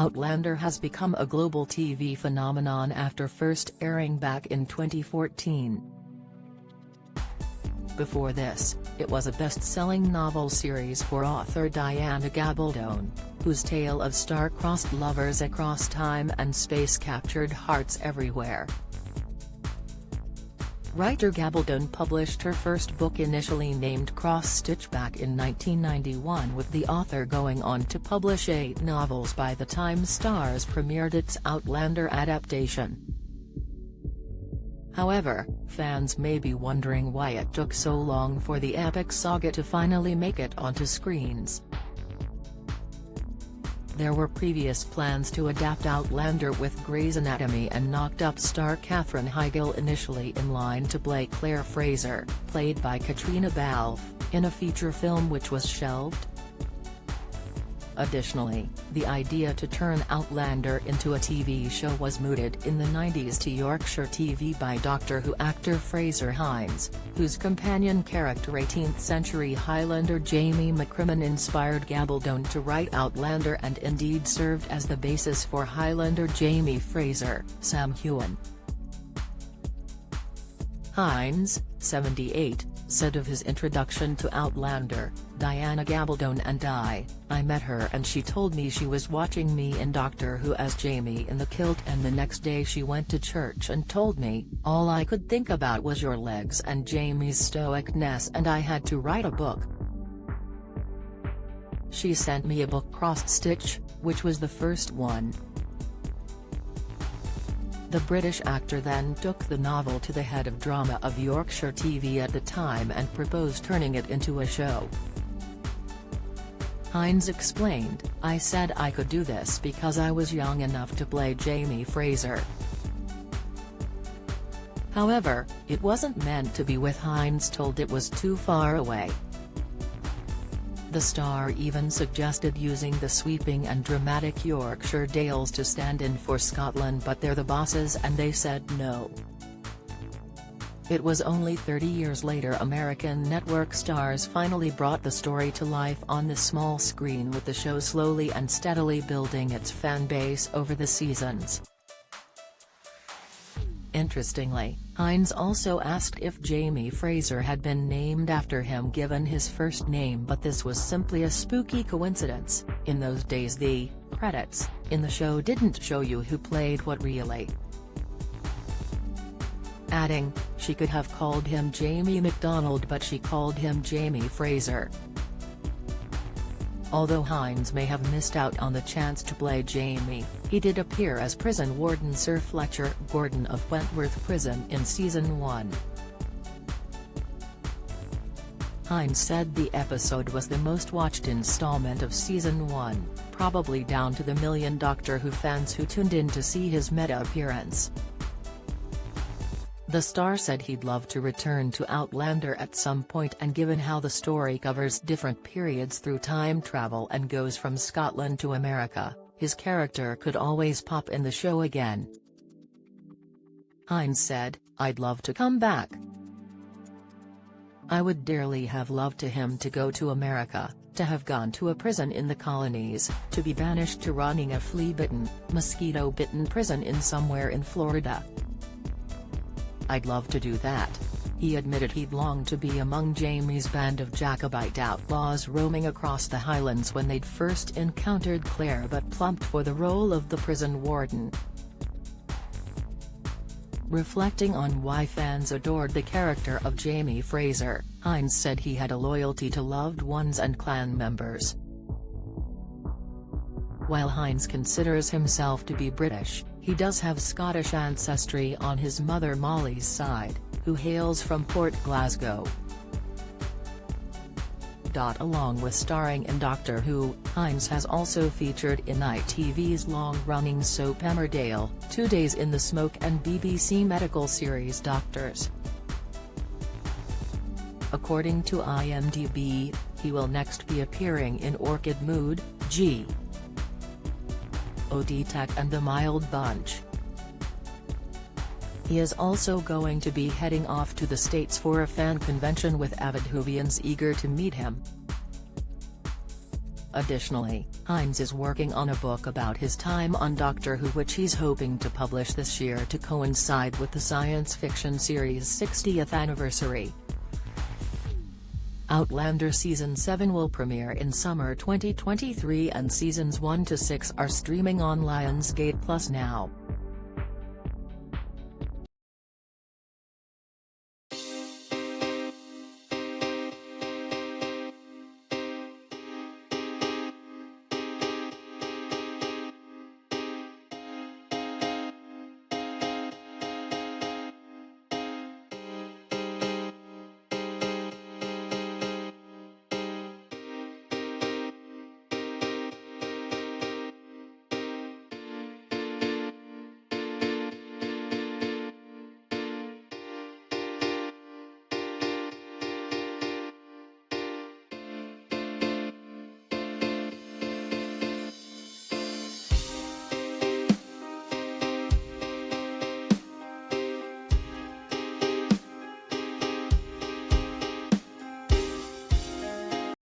Outlander has become a global TV phenomenon after first airing back in 2014. Before this, it was a best-selling novel series for author Diana Gabaldon, whose tale of star-crossed lovers across time and space captured hearts everywhere. Writer Gabaldon published her first book, initially named Cross Stitch, back in 1991, with the author going on to publish 8 novels by the time Starz premiered its Outlander adaptation. However, fans may be wondering why it took so long for the epic saga to finally make it onto screens. There were previous plans to adapt Outlander, with Grey's Anatomy and Knocked Up star Katherine Heigl initially in line to play Claire Fraser, played by Katrina Balfe, in a feature film which was shelved. Additionally, the idea to turn Outlander into a TV show was mooted in the 90s to Yorkshire TV by Doctor Who actor Fraser Hines, whose companion character 18th-century Highlander Jamie McCrimmon inspired Gabaldon to write Outlander, and indeed served as the basis for Highlander Jamie Fraser, Sam Heughan. Hines, 78, said of his introduction to Outlander, "Diana Gabaldon and I met her and she told me she was watching me in Doctor Who as Jamie in the kilt, and the next day she went to church and told me, all I could think about was your legs and Jamie's stoicness, and I had to write a book. She sent me a book, Cross Stitch, which was the first one." The British actor then took the novel to the head of drama of Yorkshire TV at the time and proposed turning it into a show. Hines explained, "I said I could do this because I was young enough to play Jamie Fraser." However, it wasn't meant to be, with Hines told it was too far away. The star even suggested using the sweeping and dramatic Yorkshire Dales to stand in for Scotland, but they're the bosses and they said no. It was only 30 years later American network Starz finally brought the story to life on the small screen, with the show slowly and steadily building its fan base over the seasons. Interestingly, Hines also asked if Jamie Fraser had been named after him given his first name, but this was simply a spooky coincidence. In those days the credits in the show didn't show you who played what really. Adding, she could have called him Jamie MacDonald but she called him Jamie Fraser. Although Hines may have missed out on the chance to play Jamie, he did appear as prison warden Sir Fletcher Gordon of Wentworth Prison in Season 1. Hines said the episode was the most watched installment of Season 1, probably down to the million Doctor Who fans who tuned in to see his meta-appearance. The star said he'd love to return to Outlander at some point, and given how the story covers different periods through time travel and goes from Scotland to America, his character could always pop in the show again. Hines said, "I'd love to come back. I would dearly have loved him to go to America, to have gone to a prison in the colonies, to be banished to running a flea-bitten, mosquito-bitten prison in somewhere in Florida. I'd love to do that." He admitted he'd longed to be among Jamie's band of Jacobite outlaws roaming across the Highlands when they'd first encountered Claire, but plumped for the role of the prison warden. Reflecting on why fans adored the character of Jamie Fraser, Hines said he had a loyalty to loved ones and clan members. While Hines considers himself to be British, he does have Scottish ancestry on his mother Molly's side, who hails from Port Glasgow. Along with starring in Doctor Who, Hines has also featured in ITV's long-running soap Emmerdale, 2 Days in the Smoke, and BBC medical series Doctors. According to IMDb, he will next be appearing in Orchid Mood, G. O.D. Tech and The Mild Bunch. He is also going to be heading off to the States for a fan convention with avid Whovians eager to meet him. Additionally, Hines is working on a book about his time on Doctor Who, which he's hoping to publish this year to coincide with the science fiction series' 60th anniversary. Outlander Season 7 will premiere in summer 2023 and Seasons 1 to 6 are streaming on Lionsgate Plus now.